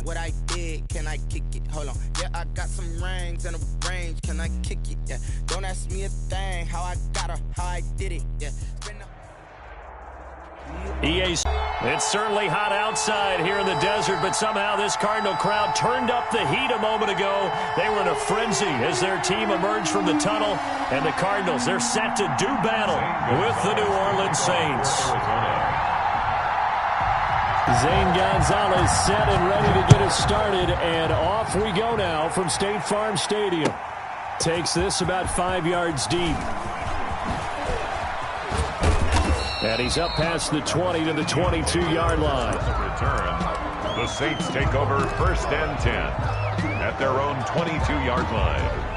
What I did, can I kick it? Hold on. Yeah, I got some rings and a range. Can I kick it? Yeah. Don't ask me a thing. How I got her, how I did it. Yeah. It's certainly hot outside here in the desert, but somehow this Cardinal crowd turned up the heat a moment ago. They were in a frenzy as their team emerged from the tunnel, and the Cardinals, they're set to do battle with the New Orleans Saints. Zane Gonzalez set and ready to get us started, and off we go now from State Farm Stadium. Takes this about 5 yards deep. And he's up past the 20 to the 22-yard line. Return. The Saints take over 1st and 10 at their own 22-yard line.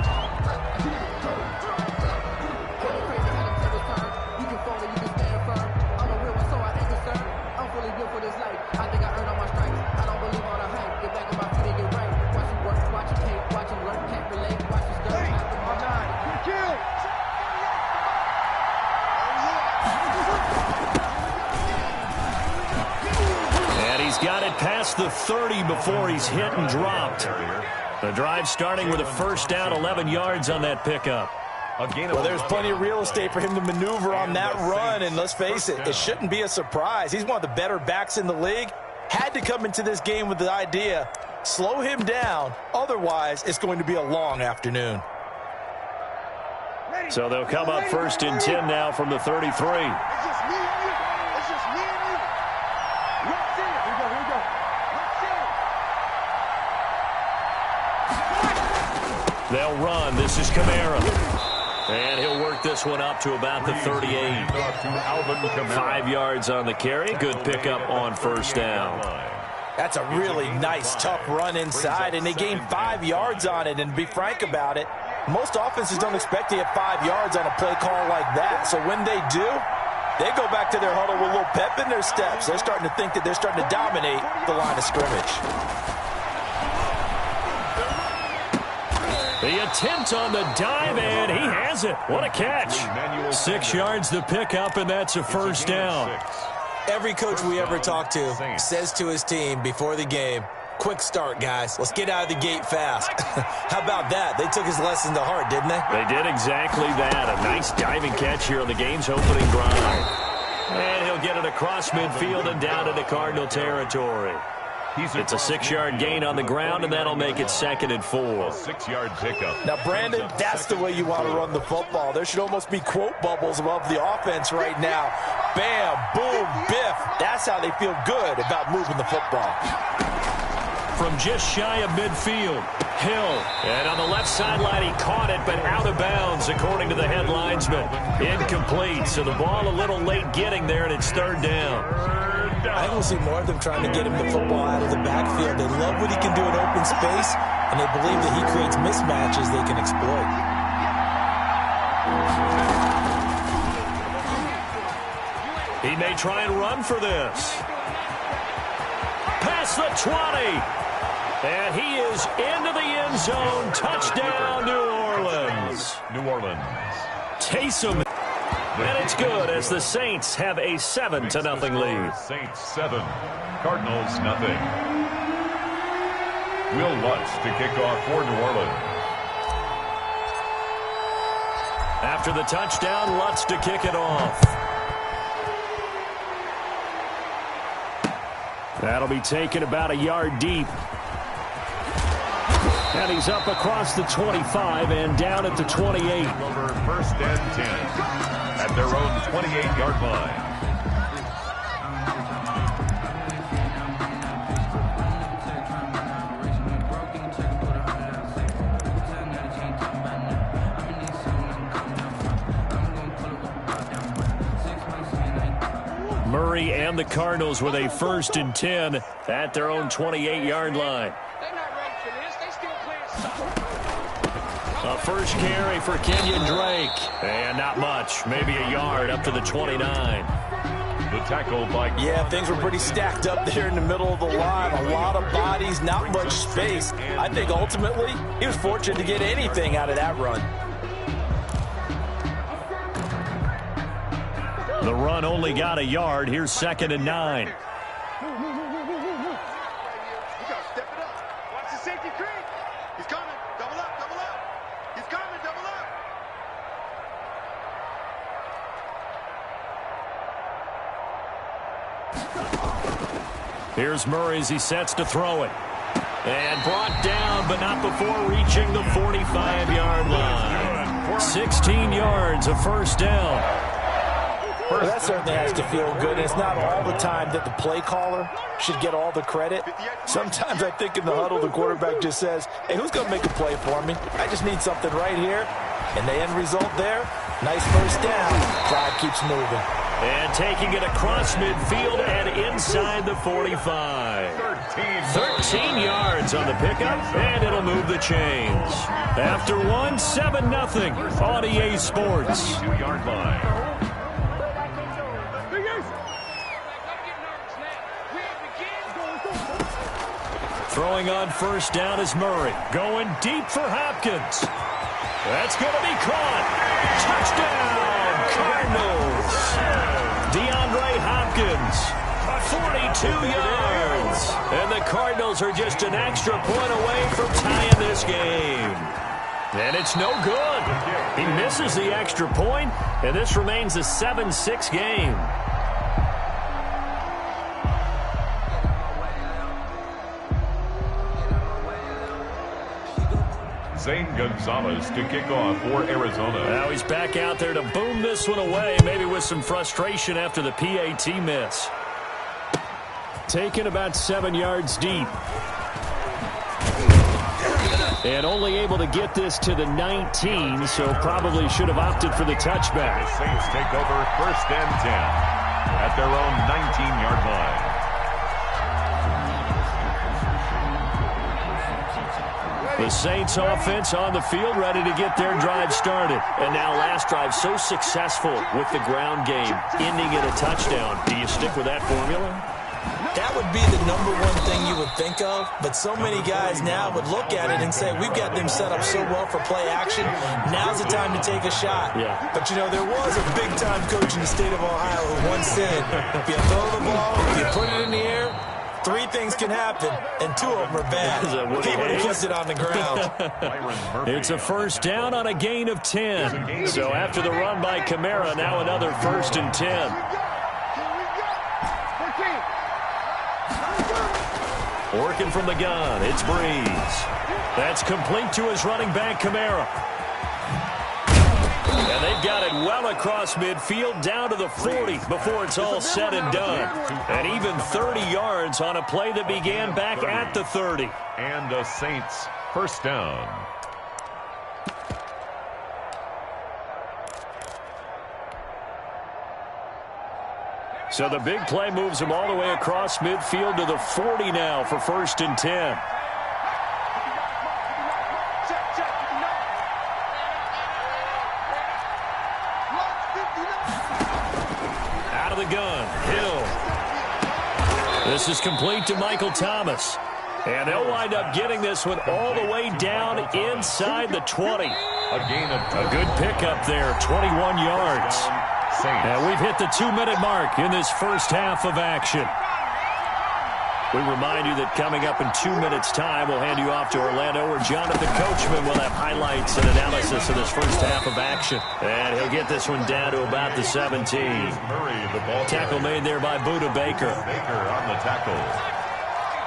Got it past the 30 before he's hit and dropped. The drive starting with a first down, 11 yards on that pickup. Well, there's plenty of real estate for him to maneuver on that run, and let's face it, it shouldn't be a surprise. He's one of the better backs in the league. Had to come into this game with the idea, slow him down, otherwise it's going to be a long afternoon. So they'll come up 1st and 10 now from the 33. They'll run. This is Kamara. And he'll work this one up to about the 38. 5 yards on the carry. Good pickup on first down. That's a really nice, tough run inside, and they gained 5 yards on it. And to be frank about it, most offenses don't expect to get 5 yards on a play call like that. So when they do, they go back to their huddle with a little pep in their steps. They're starting to think that they're starting to dominate the line of scrimmage. The attempt on the dive, and he has it. What a catch. 6 yards the pickup, and that's a first down. Every coach we ever talk to says to his team before the game, quick start, guys. Let's get out of the gate fast. How about that? They took his lesson to heart, didn't they? They did exactly that. A nice diving catch here on the game's opening drive. And he'll get it across midfield and down into Cardinal territory. It's a 6-yard gain on the ground, and that'll make it 2nd and 4. 6-yard pickup. Now, Brandon, that's the way you want to run the football. There should almost be quote bubbles above the offense right now. Bam, boom, biff. That's how they feel good about moving the football. From just shy of midfield, Hill. And on the left sideline, he caught it, but out of bounds, according to the head linesman. Incomplete, so the ball a little late getting there, and it's 3rd down. I don't see more of them trying to get him the football out of the backfield. They love what he can do in open space, and they believe that he creates mismatches they can exploit. He may try and run for this. Past the 20. And he is into the end zone. Touchdown, New Orleans. New Orleans. Taysom. And it's good as the Saints have a 7-0 lead. Saints 7, Cardinals nothing. Will Lutz to kick off for New Orleans. After the touchdown, Lutz to kick it off. That'll be taken about a yard deep. And he's up across the 25 and down at the 28. Over 1st and 10. At their own 28-yard line. Murray and the Cardinals with a 1st and 10 at their own 28-yard line. A first carry for Kenyon Drake. And not much. Maybe a yard up to the 29. The tackle by... Yeah, things were pretty stacked up there in the middle of the line. A lot of bodies, not much space. I think ultimately he was fortunate to get anything out of that run. The run only got a yard. Here's 2nd and 9. Here's Murray as he sets to throw it. And brought down, but not before reaching the 45-yard line. 16 yards, a first down. Well, that certainly has to feel good. It's not all the time that the play caller should get all the credit. Sometimes I think in the huddle, the quarterback just says, hey, who's going to make a play for me? I just need something right here. And the end result there, nice first down. Drive keeps moving. And taking it across midfield and inside the 45. 13 yards on the pickup, and it'll move the chains. After one, 7-0 on EA Sports. 2-yard line. Throwing on first down is Murray. Going deep for Hopkins. That's going to be caught. Touchdown, Cardinals. DeAndre Hopkins, 42 yards. And the Cardinals are just an extra point away from tying this game. And it's no good. He misses the extra point, and this remains a 7-6 game. Zane Gonzalez to kick off for Arizona. Now he's back out there to boom this one away, maybe with some frustration after the PAT miss. Taken about 7 yards deep. And only able to get this to the 19, so probably should have opted for the touchback. The Saints take over first and 10 at their own 19-yard line. The Saints offense on the field, ready to get their drive started. And now last drive so successful with the ground game, ending in a touchdown. Do you stick with that formula? That would be the number one thing you would think of, but so many guys now would look at it and say, we've got them set up so well for play action, now's the time to take a shot. Yeah. But, you know, there was a big-time coach in the state of Ohio who once said, if you throw the ball, if you put it in the air, 3 things can happen, and 2 of them are bad. He would have kept it on the ground. It's a first down on a gain of 10. So after the run by Kamara, now another first and 10. Working from the gun, it's Breeze. That's complete to his running back, Kamara. And they've got it well across midfield, down to the 40 before it's all said and done. And even 30 yards on a play that began back at the 30. And the Saints first down. So the big play moves them all the way across midfield to the 40 now for first and 10. Out of the gun, Hill. This is complete to Michael Thomas. And they'll wind up getting this one all the way down inside the 20. A good pickup there, 21 yards. And we've hit the 2-minute mark in this first half of action. We remind you that coming up in 2 minutes' time, we'll hand you off to Orlando, where Jonathan Coachman will have highlights and analysis of this first half of action. And he'll get this one down to about the 17. Tackle made there by Budda Baker. Baker on the tackle.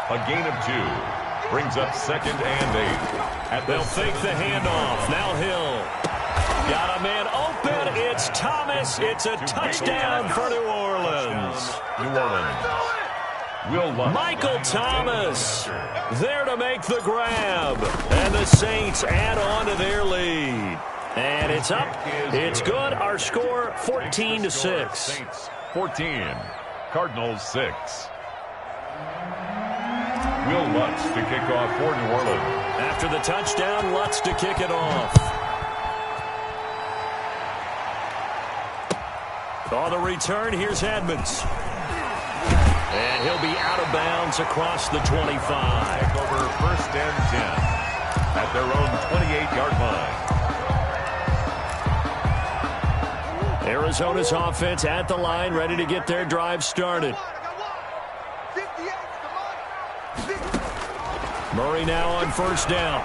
A gain of 2 brings up second and 8. They'll fake the handoff. Now Hill. Got a man open. It's Thomas. It's a touchdown for New Orleans. New Orleans. Will Lutz. Michael Thomas there to make the grab. And the Saints add on to their lead. And it's up. It's good. Our score, 14-6. Saints 14. Cardinals 6. Will Lutz to kick off for New Orleans. After the touchdown, Lutz to kick it off. On the return, here's Edmonds. And he'll be out of bounds across the 25. Over first and 10 at their own 28-yard line. Arizona's offense at the line, ready to get their drive started. Murray now on first down.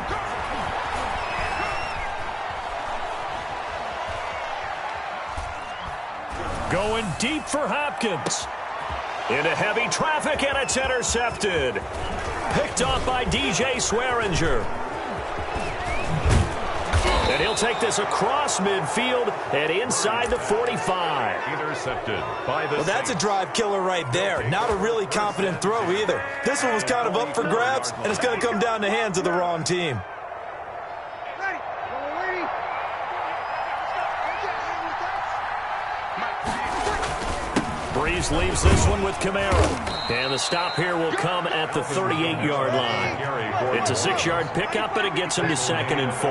Going deep for Hopkins. Into heavy traffic, and it's intercepted. Picked off by DJ Swearinger. And he'll take this across midfield and inside the 45. Intercepted by the... Well, that's a drive killer right there. Not a really confident throw either. This one was kind of up for grabs, and it's going to come down the hands of the wrong team. Breeze leaves this one with Kamara. And the stop here will come at the 38-yard line. It's a 6-yard pickup, but it gets him to 2nd and 4.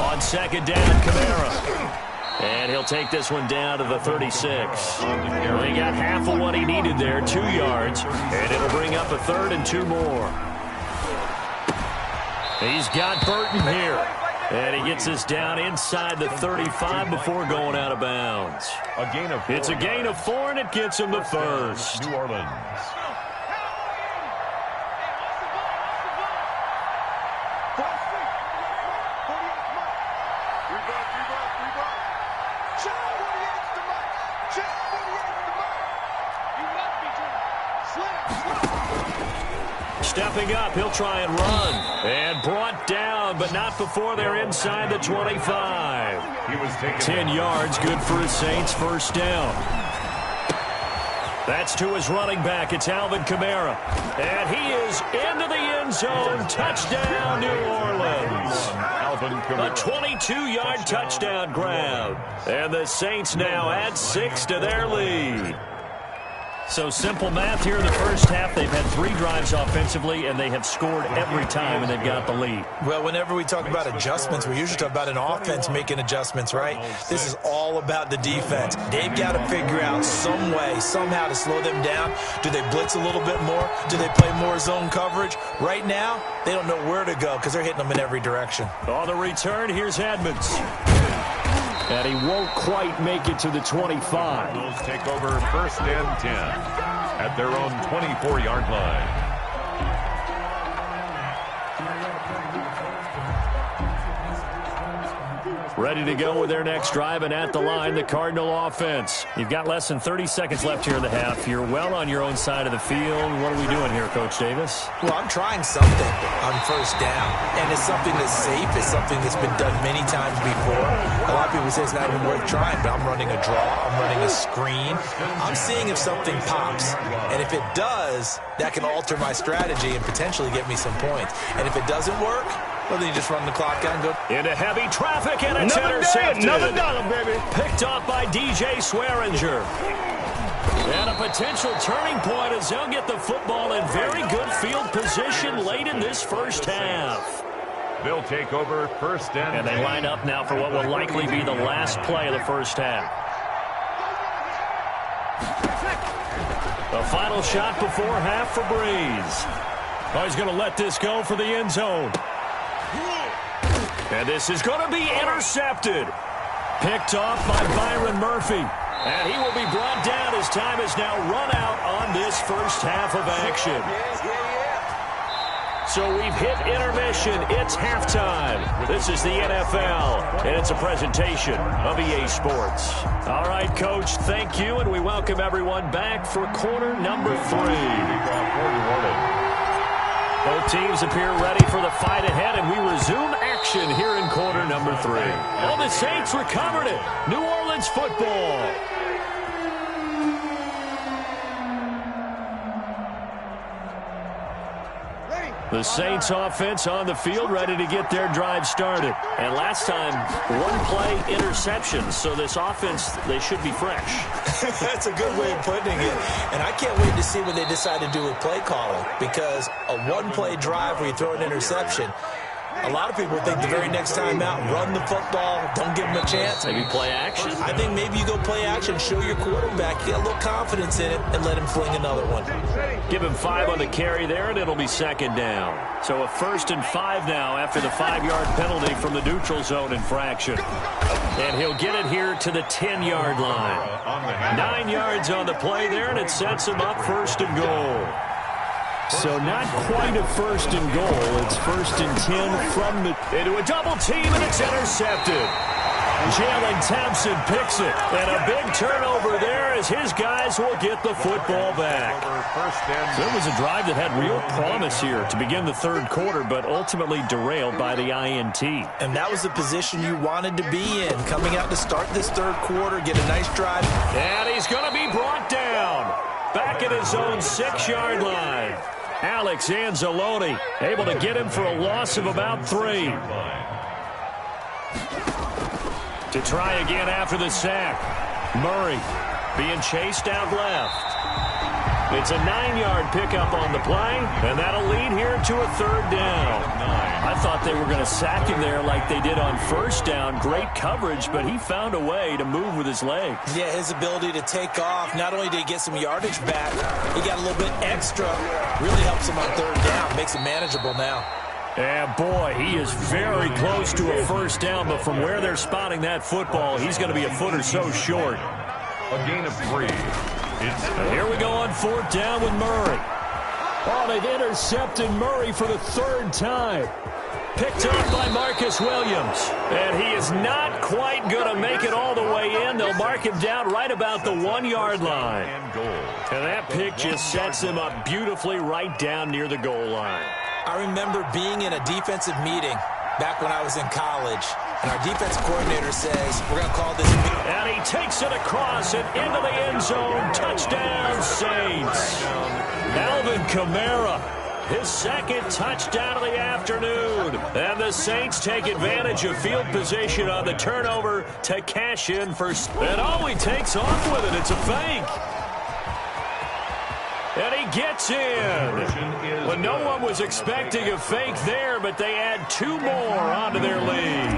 On 2nd down, Kamara. And he'll take this one down to the 36. Well, he got half of what he needed there, 2 yards. And it'll bring up a 3rd and 2 more. He's got Burton here. And he gets this down inside the 35 before going out of bounds. It's a gain of 4, and it gets him the first. New Orleans. Stepping up, he'll try and run. And brought down, but not before they're inside the 25. He was taken 10 yards, good for his Saints, first down. That's to his running back. It's Alvin Kamara. And he is into the end zone. Touchdown, New Orleans. Alvin Kamara. A 22-yard touchdown grab. And the Saints now add 6 to their lead. So simple math here in the first half. They've had 3 drives offensively, and they have scored every time, and they've got the lead. Well, whenever we talk about adjustments, we usually talk about an offense making adjustments, right? This is all about the defense. They've got to figure out some way, somehow to slow them down. Do they blitz a little bit more? Do they play more zone coverage? Right now, they don't know where to go because they're hitting them in every direction. On the return, here's Edmonds. And he won't quite make it to the 25. Those take over 1st and 10 at their own 24-yard line. Ready to go with their next drive, and at the line, the Cardinal offense. You've got less than 30 seconds left here in the half. You're well on your own side of the field. What are we doing here, Coach Davis? Well, I'm trying something on 1st down, and it's something that's safe. It's something that's been done many times before. A lot of people say it's not even worth trying, but I'm running a draw. I'm running a screen. I'm seeing if something pops, and if it does, that can alter my strategy and potentially get me some points. And if it doesn't work, well, then you just run the clock out and go. Into heavy traffic, and it's intercepted. Another dollar, baby. Picked off by DJ Swearinger. And a potential turning point as they'll get the football in very good field position late in this first half. They'll take over 1st and 10. And they line up now for what will likely be the last play of the first half. The final shot before half for Breeze. Oh, he's going to let this go for the end zone. And this is going to be intercepted. Picked off by Byron Murphy. And he will be brought down as time is now run out on this first half of action. So we've hit intermission. It's halftime. This is the NFL, and it's a presentation of EA Sports. All right, Coach, thank you, and we welcome everyone back for quarter number 3. Both teams appear ready for the fight ahead, and we resume action here in quarter number 3. Well, the Saints recovered it. New Orleans football. The Saints offense on the field ready to get their drive started. And last time, 1-play interception. So this offense, they should be fresh. That's a good way of putting it. And I can't wait to see what they decide to do with play calling. Because a 1-play drive where you throw an interception, a lot of people think the very next time out, run the football, don't give them a chance. Maybe play action? I think maybe you go play action, show your quarterback, get a little confidence in it, and let him fling another one. Give him 5 on the carry there, and it'll be 2nd down. So a 1st and 5 now after the 5-yard penalty from the neutral zone infraction. And he'll get it here to the 10-yard line. 9 yards on the play there, and it sets him up 1st and goal. So not quite a 1st and goal. It's 1st and 10 from the... Into a double team, and it's intercepted. Jalen Thompson picks it. And a big turnover there as his guys will get the football back. There was a drive that had real promise here to begin the third quarter, but ultimately derailed by the INT. And that was the position you wanted to be in, coming out to start this third quarter, get a nice drive. And he's going to be brought down. Back at his own 6-yard line. Alex Anzalone able to get him for a loss of about 3. To try again after the sack. Murray being chased out left. It's a 9-yard pickup on the play, and that'll lead here to a third down. I thought they were going to sack him there like they did on first down. Great coverage, but he found a way to move with his legs. Yeah, his ability to take off, not only did he get some yardage back, he got a little bit extra. Really helps him on third down, makes it manageable now. And boy, he is very close to a first down, but from where they're spotting that football, he's going to be a foot or so short. A gain of 3. And here we go on fourth down with Murray. Oh, they've intercepted Murray for the third time. Picked up by Marcus Williams. And he is not quite going to make it all the way in. They'll mark him down right about the 1-yard line. And that pick just sets him up beautifully right down near the goal line. I remember being in a defensive meeting back when I was in college, and our defensive coordinator says, we're going to call this. And he takes it across and into the end zone. Touchdown, Saints. Alvin Kamara, his second touchdown of the afternoon. And the Saints take advantage of field position on the turnover to cash in first. And oh, he takes off with it. It's a fake. And he gets in. Well, no one was expecting a fake there, but they add 2 more onto their lead.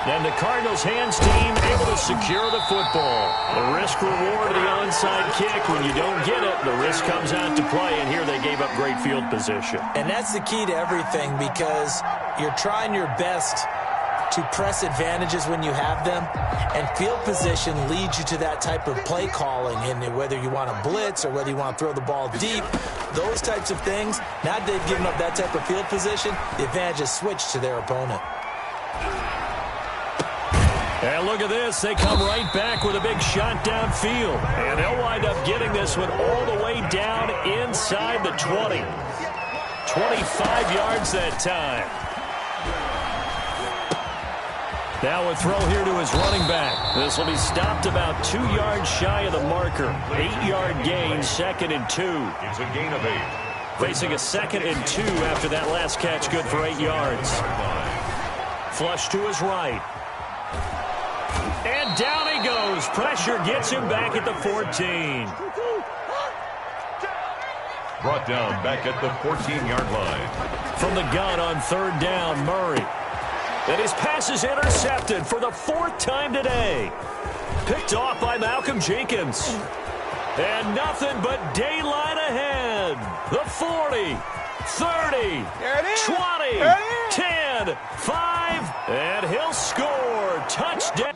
And the Cardinals hands team able to secure the football. The risk reward of the onside kick. When you don't get it, the risk comes out to play, and here they gave up great field position. And that's the key to everything, because you're trying your best to press advantages when you have them, and field position leads you to that type of play calling, and whether you want to blitz or whether you want to throw the ball deep, those types of things. Now they've given up that type of field position, the advantage is switched to their opponent. And look at this. They come right back with a big shot downfield, and they'll wind up getting this one all the way down inside the 20. 25 yards that time. Now a throw here to his running back. This will be stopped about 2 yards shy of the marker. 8-yard gain, 2nd and 2. It's a gain of 8. Facing a 2nd and 2 after that last catch, good for 8 yards. Flush to his right. And down he goes. Pressure gets him back at the 14. Brought down back at the 14-yard line. From the gun on third down, Murray. And his pass is intercepted for the 4th time today. Picked off by Malcolm Jenkins. And nothing but daylight ahead. The 40, 30, 20, 10, 5, and he'll score. Touchdown.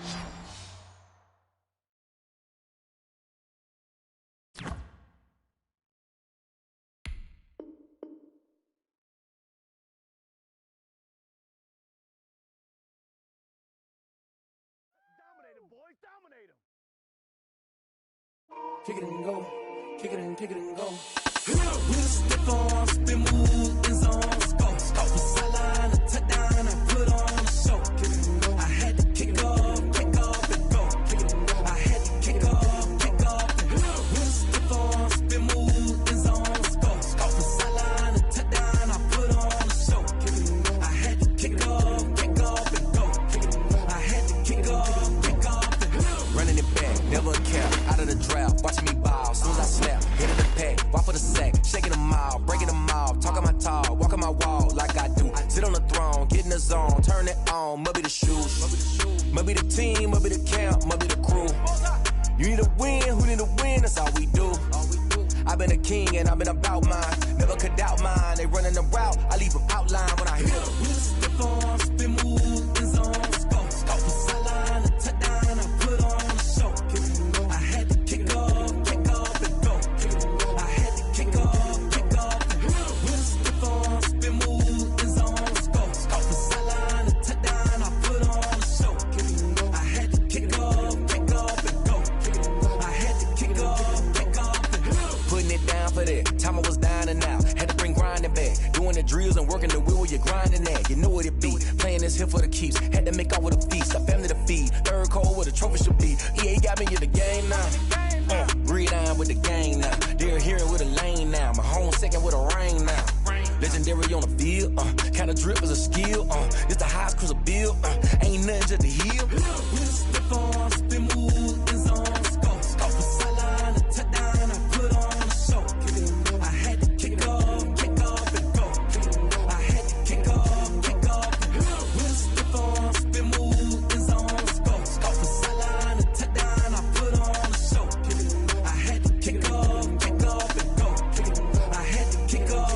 Kick it and go, kick it and go. With a stiff on, spin move, in zone, go. From sideline to touchdown, I put on a show. Kick it and go. I had to kick off and go. Kick it and go. I had to kick off and go. With a stiff on, spin move, in zone, go. From sideline to touchdown, I put on a show. Kick it and go. I had to kick off and go. Kick it and go. I had to kick off and go. Running it back, never care. Out of the draft, watching me ball. Soon as I snap, hit of the pack, walk for the sack, shaking them all, breaking them off, talking my talk, walking my wall like I do. Sit on the throne, get in the zone, turn it on, must be the shoes, must be the team, must be the camp, must be the crew. You need a win, who need a win? That's all we do. I've been a king and I've been about mine, never could doubt mine. They running the route, I leave them outline when I hit them. Step on, spin move, in zone, go. From sideline to touchdown, I put on a show. I had to kick off and go. I had to kick off and go. With a stiff on, spin move, in zone, go. From sideline to touchdown, I put on a show. here for the keeps. Had to make out with a feast, a family to feed. Third cold where the trophy should be. EA got me in the game now. Read on with the gang now. They're hearing with a lane now. My home second with a rain now. Legendary on the field, kinda drip is a skill, it's the highest cruiser bill, ain't nothing just to heal. With a stiff on, spin move, in zone, scope for sideline, a touchdown, I put on a show. I had to kick off and go. I had to kick off and go. With a stiff on, spin move, in zone, scope for sideline, a touchdown, I put on a show. I had to kick off and go. I had to kick off.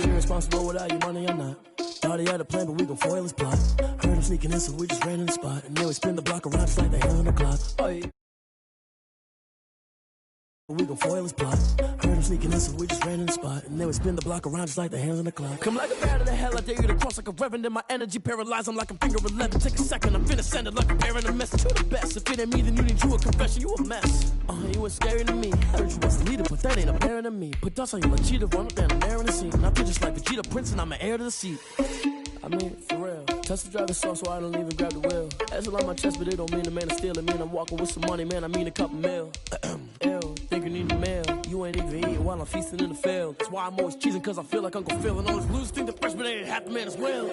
Irresponsible without your money, I'm not. Thought he had a plan, but we gon' foil his plot. Heard him sneaking in, so we just ran in the spot. And then we spin the block around just like the hand on the clock. Oh, yeah. We gon' foil his plot. Heard him sneaking in, so we just ran in the spot. And then we spin the block around just like the hands on the clock. Come like a bat of the hell, I dare you to cross like a reverend. In my energy paralyzed, I'm like a finger 11. Take a second, I'm finna send it like a bearing a message to the best. If it ain't me, then you need you a confession, you a mess. You was scary to me. Heard you was the leader, but that ain't apparent to me. Put dust on you like cheetah, run up down the air in the scene. I feel just like Vegeta Prince, and I'm an heir to the seat. I mean, for real. Touch the driver's soft, so I don't even grab the wheel. That's on my chest, but it don't mean the man to steal it. Mean I'm walking with some money, man, I mean a couple mil. Ew, think you need the mail. You ain't even eating while I'm feasting in the field. That's why I'm always cheesing, cause I feel like Uncle Phil. And all those losers think the freshman ain't half the man as well.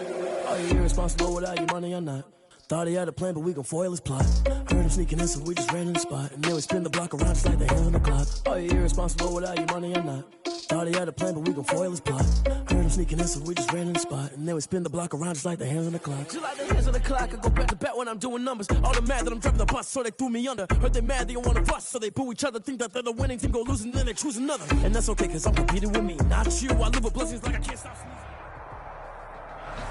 Are you irresponsible without your money or not? Thought he had a plan, but we gon' foil his plot. Heard him sneaking in, so we just ran in the spot. And then we spin the block around just like the hands on the clock. Are you irresponsible without your money or not? Thought he had a plan, but we gon' foil his plot. Heard him sneaking in, so we just ran in the spot. And then we spin the block around just like the hands on the clock. Just like the hands on the clock, I go back to back when I'm doing numbers. All the mad that I'm driving the bus, so they threw me under. Heard they mad, they don't wanna bust, so they boo each other. Think that they're the winning team, go losing, then they choose another. And that's okay, cause I'm competing with me, not you. I live with blessings like I can't stop sneezing.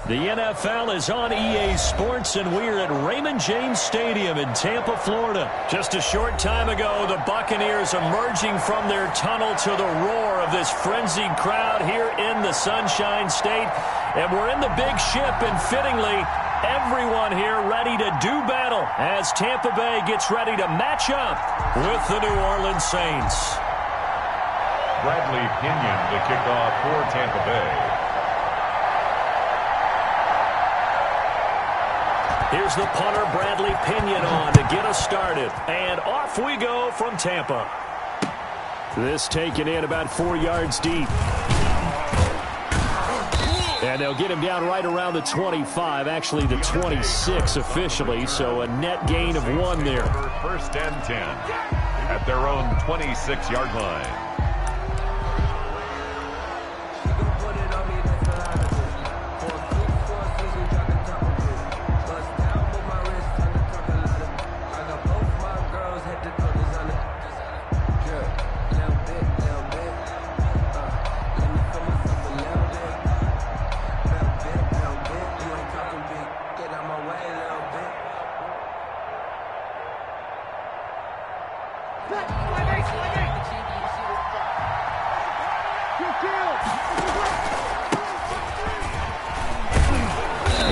The NFL is on EA Sports, and we're at Raymond James Stadium in Tampa, Florida. Just a short time ago, the Buccaneers emerging from their tunnel to the roar of this frenzied crowd here in the Sunshine State. And we're in the big ship, and fittingly, everyone here ready to do battle as Tampa Bay gets ready to match up with the New Orleans Saints. Bradley Pinion to kick off for Tampa Bay. Here's the punter, Bradley Pinion, on to get us started. And off we go from Tampa. This taken in about 4 yards deep. And they'll get him down right around the 25, actually the 26 officially, so a net gain of 1 there. First and 10 at their own 26-yard line.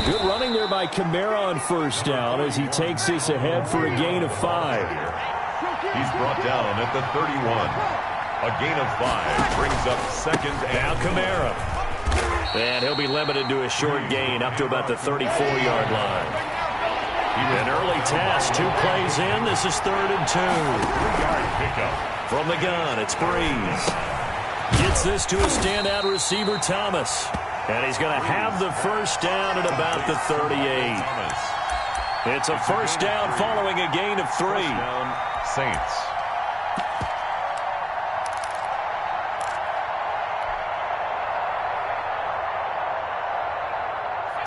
Good running there by Kamara on first down as he takes this ahead for a gain of 5. He's brought down at the 31. A gain of 5 brings up second and now Kamara. And he'll be limited to a short gain up to about the 34-yard line. An early task, 2 plays in. This is 3rd and 2. 3-yard pickup. From the gun, it's Breeze. Gets this to a standout receiver, Thomas. And he's going to have the first down at about the 38. It's a first down following a gain of 3. First down, Saints.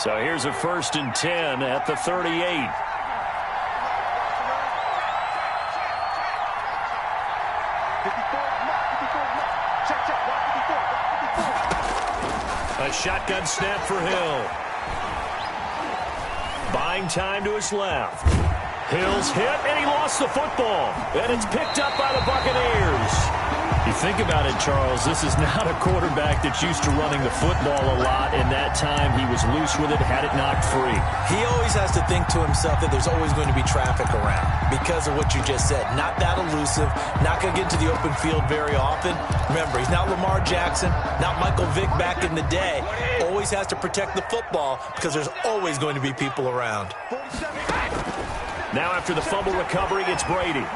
So here's a 1st and 10 at the 38. A shotgun snap for Hill. Buying time to his left. Hill's hit, and he lost the football. And it's picked up by the Buccaneers. You think about it, Charles, this is not a quarterback that's used to running the football a lot. In that time, he was loose with it, had it knocked free. He always has to think to himself that there's always going to be traffic around because of what you just said. Not that elusive, not going to get to the open field very often. Remember, he's not Lamar Jackson, not Michael Vick back in the day. Always has to protect the football because there's always going to be people around. Now after the fumble recovery, it's Brady.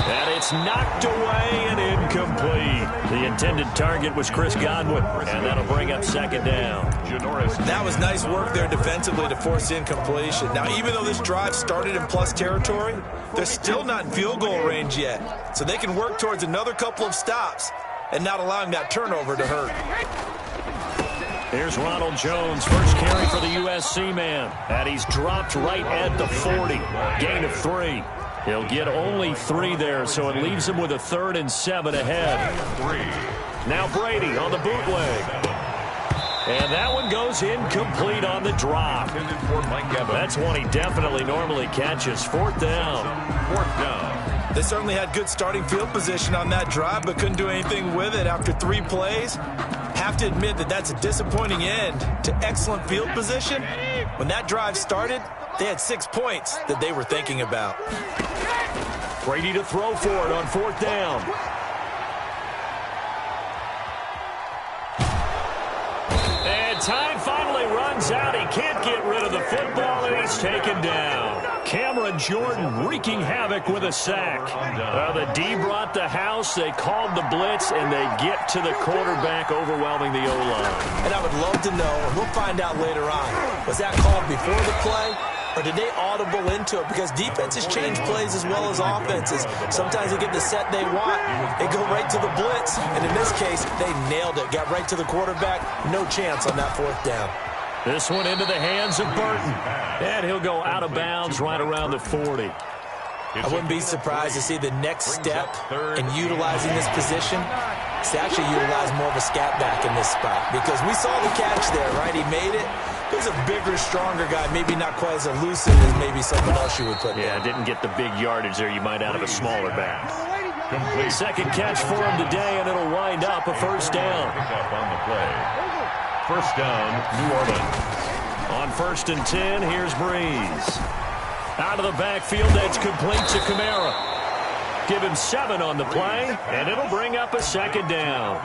And it's knocked away and incomplete. The intended target was Chris Godwin, and that'll bring up second down. That was nice work there defensively to force incompletion. Now, even though this drive started in plus territory, they're still not in field goal range yet. So they can work towards another couple of stops and not allowing that turnover to hurt. Here's Ronald Jones, first carry for the USC man. And he's dropped right at the 40. Gain of 3. He'll get only 3 there, so it leaves him with a 3rd and 7 ahead. Now Brady on the bootleg. And that one goes incomplete on the drop. That's one he definitely normally catches. 4th down. They certainly had good starting field position on that drive, but couldn't do anything with it after 3 plays. Have to admit that that's a disappointing end to excellent field position. When that drive started, they had 6 points that they were thinking about. Brady to throw for it on 4th down. And time finally runs out. He can't get rid of the football, and he's taken down. Cameron Jordan wreaking havoc with a sack. The D brought the house. They called the blitz, and they get to the quarterback, overwhelming the O-line. And I would love to know, and we'll find out later on, was that called before the play? Or did they audible into it? Because defenses change plays as well as offenses. Sometimes they get the set they want. They go right to the blitz. And in this case, they nailed it. Got right to the quarterback. No chance on that 4th down. This one into the hands of Burton. And he'll go out of bounds right around the 40. I wouldn't be surprised to see the next step in utilizing this position. To actually utilize more of a scat back in this spot. Because we saw the catch there, right? He made it. He's a bigger, stronger guy, maybe not quite as elusive as maybe someone else you would put there. Yeah, didn't get the big yardage there you might out of a smaller back. Second catch for him today, and it'll wind up a 1st down. On the play. 1st down, New Orleans. On 1st and 10, here's Breeze. Out of the backfield, that's complete to Kamara. Give him 7 on the play, and it'll bring up a 2nd down.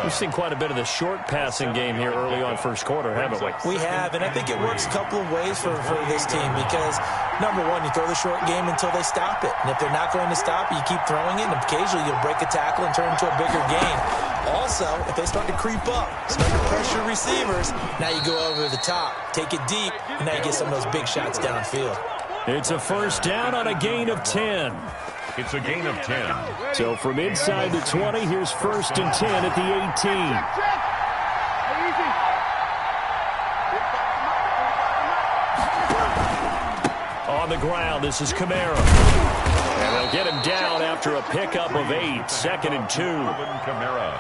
We've seen quite a bit of the short passing game here early on 1st quarter, haven't we? We have, and I think it works a couple of ways for this team because, number one, you throw the short game until they stop it. And if they're not going to stop it, you keep throwing it, and occasionally you'll break a tackle and turn it into a bigger gain. Also, if they start to creep up, start to pressure receivers, now you go over the top, take it deep, and now you get some of those big shots downfield. It's a 1st down on a gain of 10. It's a gain of 10. So from inside the 20, here's 1st and 10 at the 18. On the ground, this is Kamara. And they'll get him down after a pickup of 8. 2nd and 2. Kamara.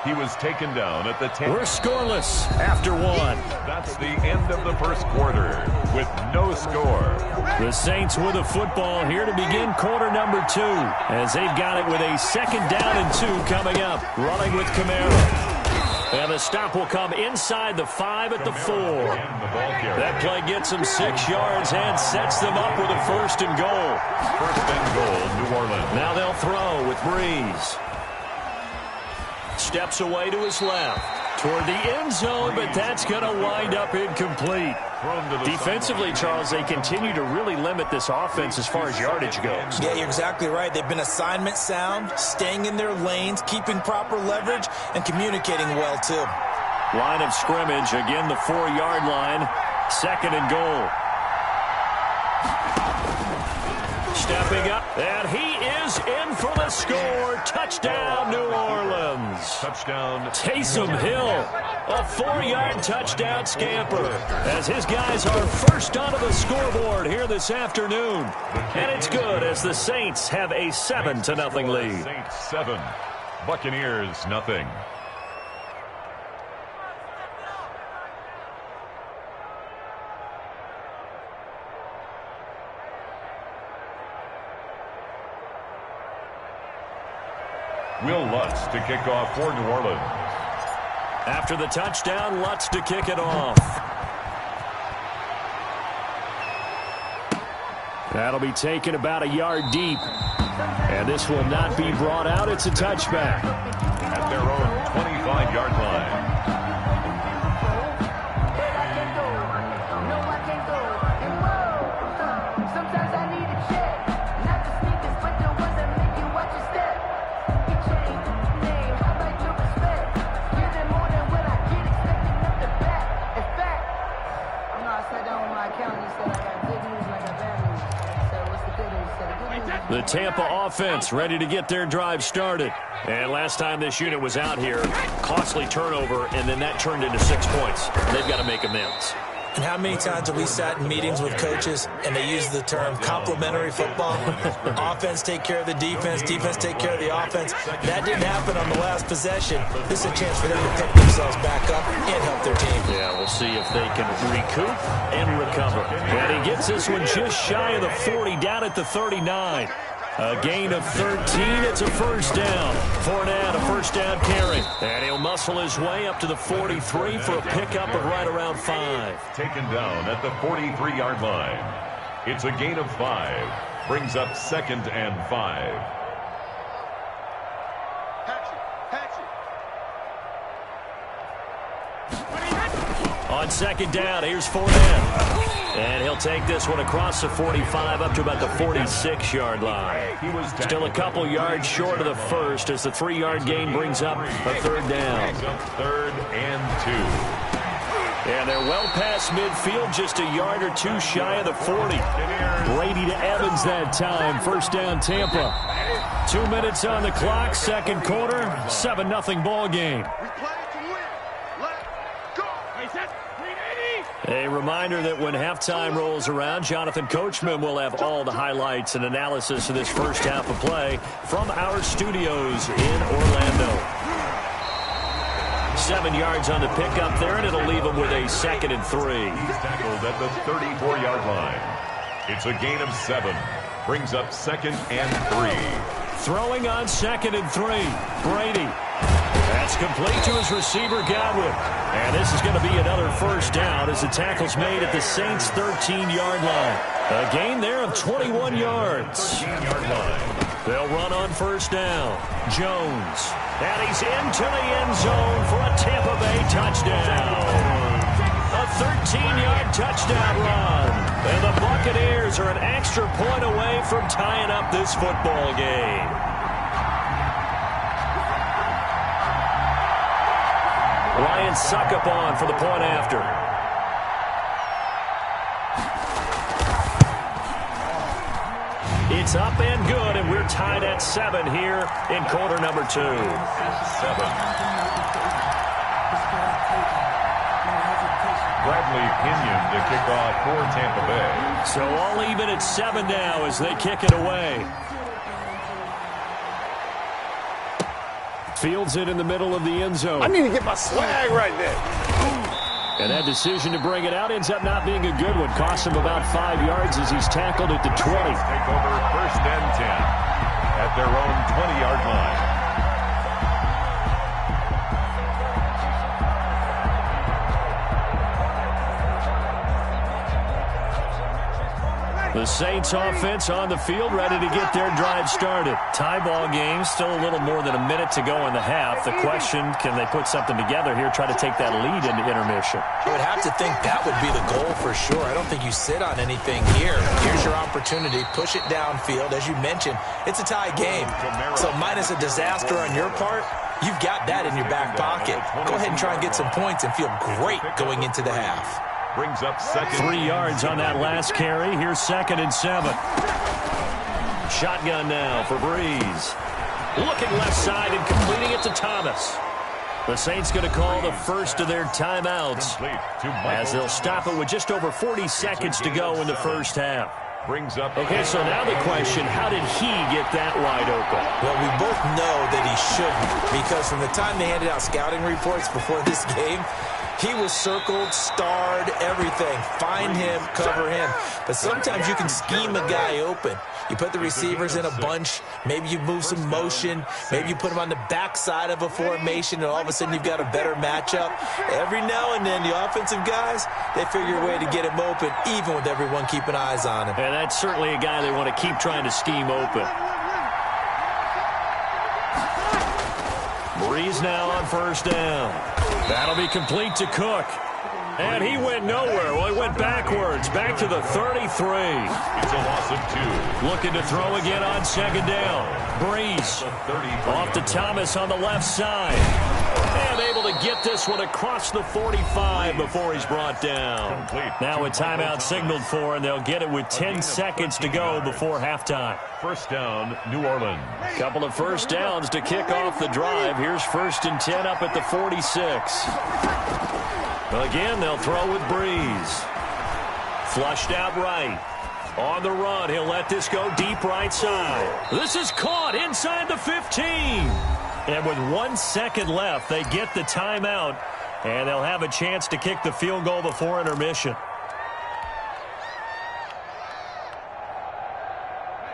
He was taken down at the 10. We're scoreless after 1. That's the end of the 1st quarter with no score. The Saints with the football here to begin quarter number 2 as they've got it with a 2nd down and 2 coming up. Running with Kamara. And the stop will come inside the 5 at the 4. That play gets them 6 yards and sets them up with a 1st and goal. 1st and goal, New Orleans. Now they'll throw with Breeze. Steps away to his left. Toward the end zone, but that's going to wind up incomplete. Defensively, Charles, they continue to really limit this offense as far as yardage goes. Yeah, you're exactly right. They've been assignment sound, staying in their lanes, keeping proper leverage, and communicating well, too. Line of scrimmage, again the 4-yard line. 2nd and goal. Stepping up, and he is in for the score. Touchdown, New Orleans. Touchdown. Taysom Hill A 4-yard touchdown scamper as his guys are first onto the scoreboard here this afternoon. And it's good as the Saints have a 7-0 lead. Saints 7, Buccaneers 0. Will Lutz to kick off for New Orleans. After the touchdown, Lutz to kick it off. That'll be taken about a yard deep. And this will not be brought out. It's a touchback. At their own 25-yard line. The Tampa offense ready to get their drive started. And last time this unit was out here, costly turnover, and then that turned into 6 points. They've got to make amends. And how many times have we sat in meetings with coaches and they use the term complementary football? Offense take care of the defense, defense take care of the offense. That didn't happen on the last possession. This is a chance for them to pick themselves back up and help their team. Yeah, we'll see if they can recoup and recover. And he gets this one just shy of the 40, down at the 39. A gain of 13. It's a first down. Fournette, a first down carry. And he'll muscle his way up to the 43 for a pickup of right around 5. Taken down at the 43-yard line. It's a gain of 5. Brings up 2nd and 5. On second down, here's Fournette. And he'll take this one across the 45 up to about the 46-yard line. Still a couple yards short of the first as the 3-yard gain brings up a third down. 3rd and 2. And they're well past midfield, just a yard or two shy of the 40. Brady to Evans that time. First down, Tampa. 2 minutes on the clock, second quarter, 7-0 ball game. A reminder that when halftime rolls around, Jonathan Coachman will have all the highlights and analysis of this first half of play from our studios in Orlando. 7 yards on the pickup there, and it'll leave him with a 2nd and 3. He's tackled at the 34-yard line. It's a gain of 7. Brings up 2nd and 3. Throwing on 2nd and 3. Brady. That's complete to his receiver, Godwin. And this is going to be another first down as the tackle's made at the Saints' 13-yard line. A gain there of 21 yards. 13-yard line. They'll run on first down. Jones. And he's into the end zone for a Tampa Bay touchdown. A 13-yard touchdown run. And the Buccaneers are an extra point away from tying up this football game. Ryan Succop on for the point after. It's up and good, and we're tied at 7 here in quarter number 2. 7. Bradley Pinion to kick off for Tampa Bay. So all even at 7 now as they kick it away. Fields it in the middle of the end zone. I need to get my swag right there. And that decision to bring it out ends up not being a good one. Costs him about 5 yards as he's tackled at the 20. Take over 1st and 10 at their own 20-yard line. The Saints offense on the field, ready to get their drive started. Tie ball game, still a little more than a minute to go in the half. The question, can they put something together here, try to take that lead into intermission? I would have to think that would be the goal for sure. I don't think you sit on anything here. Here's your opportunity. Push it downfield. As you mentioned, it's a tie game. So minus a disaster on your part, you've got that in your back pocket. Go ahead and try and get some points and feel great going into the half. Brings up 2nd. 3 yards on that last carry. Here's 2nd and 7. Shotgun now for Breeze. Looking left side and completing it to Thomas. The Saints going to call the first of their timeouts as they'll stop it with just over 40 seconds to go in the first half. Okay, so now the question, how did he get that wide open? Well, we both know that he shouldn't, because from the time they handed out scouting reports before this game, he was circled, starred, everything. Find him, cover him. But sometimes you can scheme a guy open. You put the receivers in a bunch. Maybe you move some motion. Maybe you put them on the backside of a formation, and all of a sudden you've got a better matchup. Every now and then, the offensive guys, they figure a way to get him open, even with everyone keeping eyes on him. And that's certainly a guy they want to keep trying to scheme open. Breeze now on first down. That'll be complete to Cook. And he went nowhere. Well, he went backwards, back to the 33. It's a loss of 2. Looking to throw again on second down. Breeze off to Thomas on the left side. And able to get this one across the 45 before he's brought down. Now a timeout signaled for, and they'll get it with 10 seconds to go before halftime. First down, New Orleans. Couple of first downs to kick off the drive. Here's 1st and 10 up at the 46. Again, they'll throw with Breeze. Flushed out right. On the run, he'll let this go deep right side. This is caught inside the 15. And with 1 second left, they get the timeout, and they'll have a chance to kick the field goal before intermission.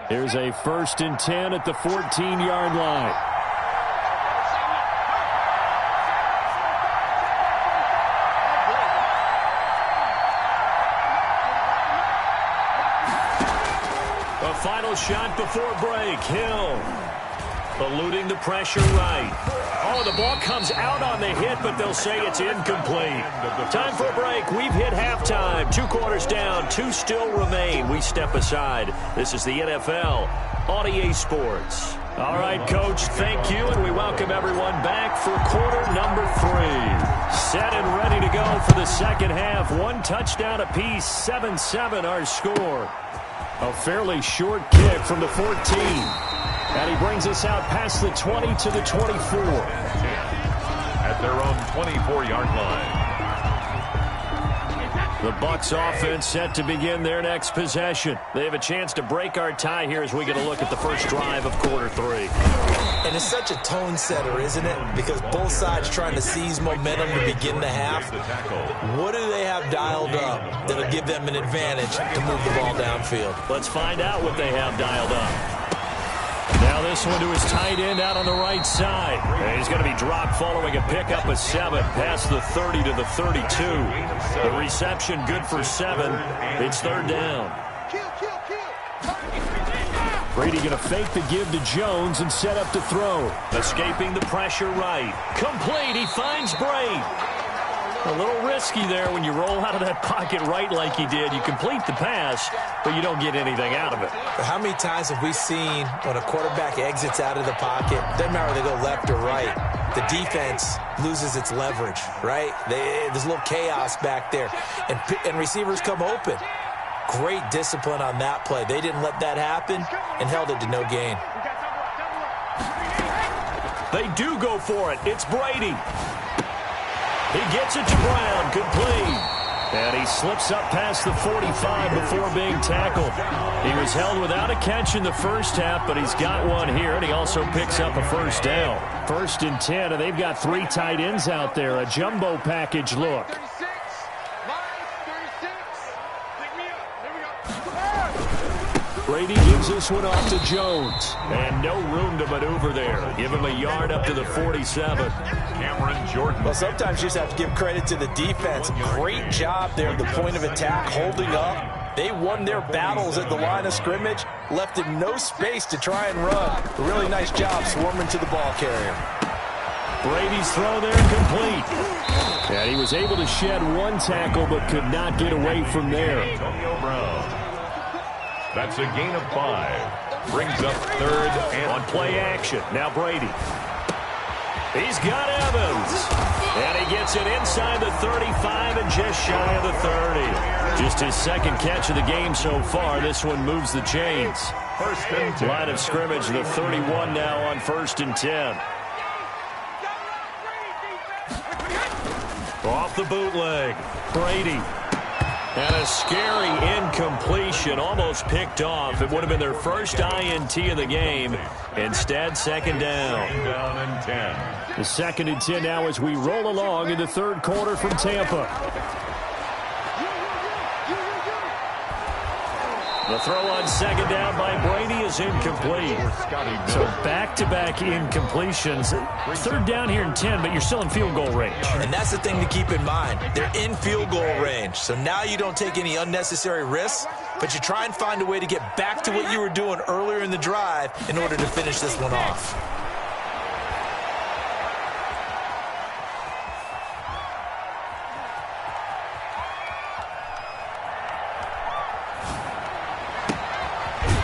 Here's a 1st and 10 at the 14-yard line. A final shot before break. Hill eluding the pressure right. Oh, the ball comes out on the hit, but they'll say it's incomplete. Time for a break. We've hit halftime. 2 quarters down. 2 still remain. We step aside. This is the NFL on EA Sports. All right, Coach, thank you, and we welcome everyone back for quarter number 3. Set and ready to go for the second half. 1 touchdown apiece. 7-7 our score. A fairly short kick from the 14. And he brings us out past the 20 to the 24. At their own 24-yard line. The Bucs offense set to begin their next possession. They have a chance to break our tie here as we get a look at the first drive of quarter 3. And it's such a tone setter, isn't it? Because both sides trying to seize momentum to begin the half. What do they have dialed up that'll give them an advantage to move the ball downfield? Let's find out what they have dialed up. Now this one to his tight end out on the right side. And he's going to be dropped following a pickup of 7 past the 30 to the 32. The reception good for 7. It's 3rd down. Brady going to fake the give to Jones and set up to throw. Escaping the pressure right. Complete. He finds Bray. A little risky there when you roll out of that pocket right like he did. You complete the pass, but you don't get anything out of it. How many times have we seen when a quarterback exits out of the pocket, doesn't matter whether they go left or right, the defense loses its leverage, right? There's a little chaos back there, and receivers come open. Great discipline on that play. They didn't let that happen and held it to no gain. They do go for it. It's Brady. He gets it to Brown, complete. And he slips up past the 45 before being tackled. He was held without a catch in the first half, but he's got one here, and he also picks up a first down. 1st and 10, and they've got 3 tight ends out there. A jumbo package look. Brady gives this one off to Jones. And no room to maneuver there. Give him a yard up to the 47. Cameron Jordan. Well, sometimes you just have to give credit to the defense. Great job there at the point of attack, holding up. They won their battles at the line of scrimmage, left him no space to try and run. A really nice job swarming to the ball carrier. Brady's throw there complete. And he was able to shed 1 tackle, but could not get away from there. Antonio Brown. That's a gain of 5. Brings up 3rd and on play action. Now Brady. He's got Evans. And he gets it inside the 35 and just shy of the 30. Just his 2nd catch of the game so far. This one moves the chains. 1st and 10. Line of scrimmage, the 31 now on 1st and 10. Off the bootleg, Brady. And a scary incompletion, almost picked off. It would have been their first INT of the game. Instead, second down. Down and 10. The 2nd and 10 now as we roll along in the third quarter from Tampa. The throw on second down by Brady is incomplete. So back-to-back incompletions. Third down here in 10, but you're still in field goal range. And that's the thing to keep in mind. They're in field goal range. So now you don't take any unnecessary risks, but you try and find a way to get back to what you were doing earlier in the drive in order to finish this one off.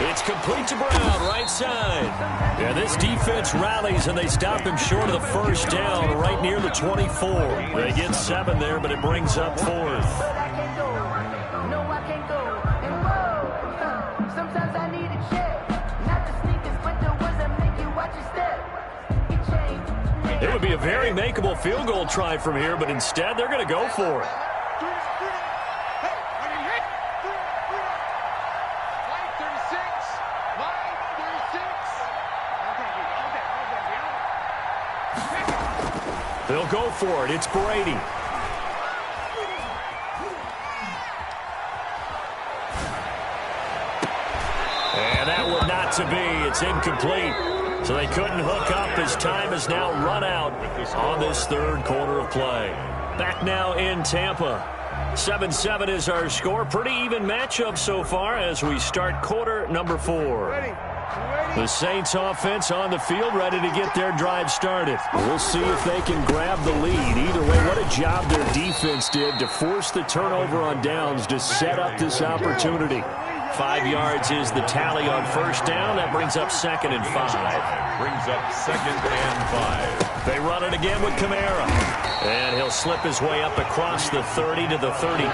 It's complete to Brown, right side. Yeah, this defense rallies, and they stop him short of the first down, right near the 24. They get 7 there, but it brings up 4th. It would be a very makeable field goal try from here, but instead they're going to go for it. They'll go for it. It's Brady. And that one not to be. It's incomplete. So they couldn't hook up as time has now run out on this third quarter of play. Back now in Tampa. 7-7 is our score. Pretty even matchup so far as we start quarter number 4. The Saints offense on the field, ready to get their drive started. We'll see if they can grab the lead. Either way, what a job their defense did to force the turnover on downs to set up this opportunity. 5 yards is the tally on first down. That brings up 2nd and 5. Brings up 2nd and 5. They run it again with Kamara. And he'll slip his way up across the 30 to the 32.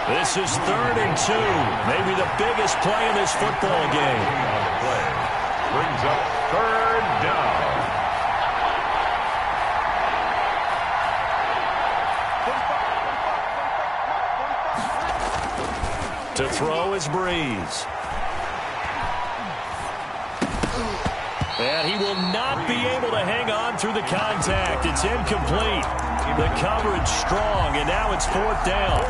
This is 3rd and 2. Maybe the biggest play in this football game. Brings up 3rd down. To throw is Breeze. And he will not be able to hang on through the contact. It's incomplete. The coverage strong, and now it's 4th down.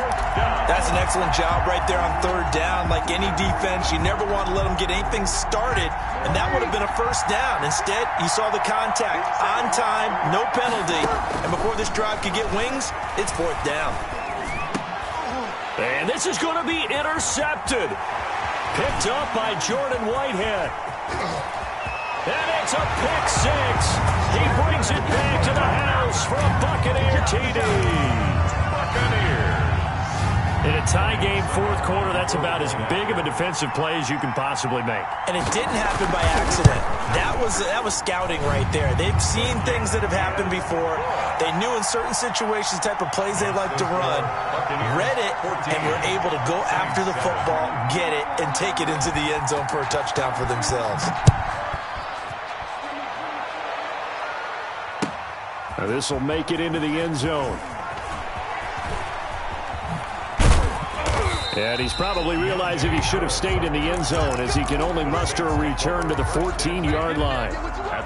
That's an excellent job right there on 3rd down. Like any defense, you never want to let them get anything started, and that would have been a first down. Instead, you saw the contact on time, no penalty, and before this drive could get wings, it's 4th down. And this is going to be intercepted. Picked up by Jordan Whitehead. And it's a pick 6. He brings it back to the house for a Buccaneer TD. Buccaneers. In a tie game, 4th quarter, that's about as big of a defensive play as you can possibly make. And it didn't happen by accident. That was scouting right there. They've seen things that have happened before. They knew in certain situations the type of plays they like to run, read it, and were able to go after the football, get it, and take it into the end zone for a touchdown for themselves. Now this will make it into the end zone. And he's probably realizing he should have stayed in the end zone as he can only muster a return to the 14-yard line.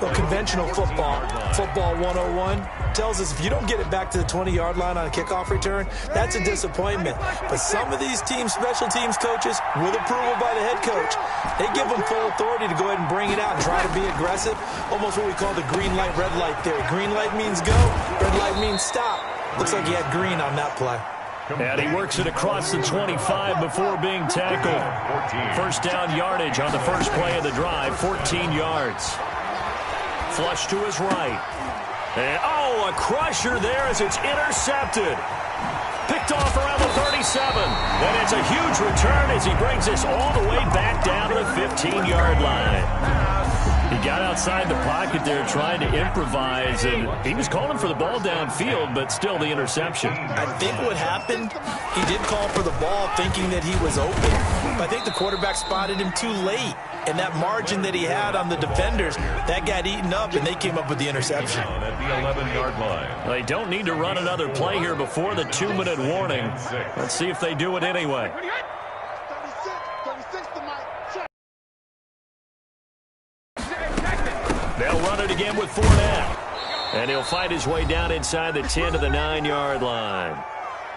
Well, conventional football 101, tells us if you don't get it back to the 20-yard line on a kickoff return, that's a disappointment. But some of these team special teams coaches, with approval by the head coach, they give them full authority to go ahead and bring it out and try to be aggressive. Almost what we call the green light, red light theory. Green light means go, red light means stop. Looks like he had green on that play. And he works it across the 25 before being tackled. First down yardage on the first play of the drive, 14 yards. Flush to his right. And, a crusher there as it's intercepted. Picked off around the 37. And it's a huge return as he brings this all the way back down to the 15-yard line. He got outside the pocket there trying to improvise, and he was calling for the ball downfield, but still the interception. I think what happened, he did call for the ball thinking that he was open, I think the quarterback spotted him too late. And that margin that he had on the defenders, that got eaten up, and they came up with the interception. At the 11-yard line. They don't need to run another play here before the 2-minute warning. Let's see if they do it anyway. They'll run it again with Fournette. And he'll fight his way down inside the 10 to the 9-yard line.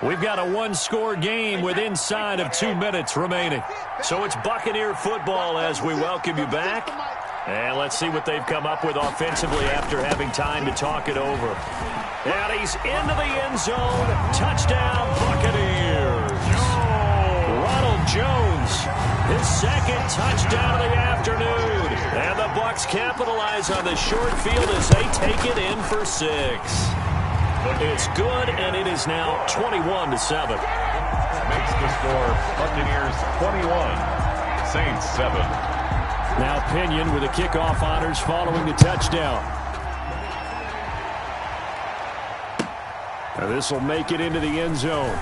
We've got a one-score game with inside of 2 minutes remaining. So it's Buccaneer football as we welcome you back. And let's see what they've come up with offensively after having time to talk it over. And he's into the end zone. Touchdown, Buccaneers. Ronald Jones, his second touchdown of the afternoon. And the Bucs capitalize on the short field as they take it in for 6. It's good, and it is now 21-7. Makes the score Buccaneers 21, Saints 7. Now Pinion with the kickoff honors following the touchdown. This will make it into the end zone.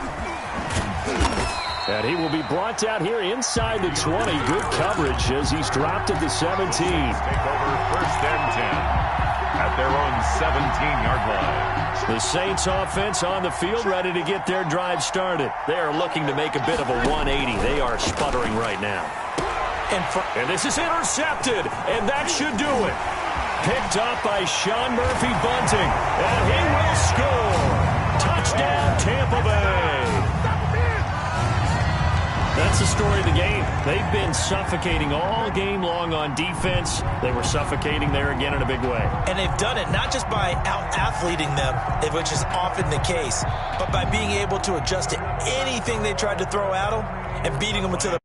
And he will be brought down here inside the 20. Good coverage as he's dropped at the 17. Take over 1st and 10 at their own 17-yard line. The Saints offense on the field ready to get their drive started. They are looking to make a bit of a 180. They are sputtering right now. And this is intercepted, and that should do it. Picked up by Sean Murphy-Bunting, and he will score. Touchdown, Tampa Bay. That's the story of the game. They've been suffocating all game long on defense. They were suffocating there again in a big way. And they've done it not just by out-athleting them, which is often the case, but by being able to adjust to anything they tried to throw at them and beating them into the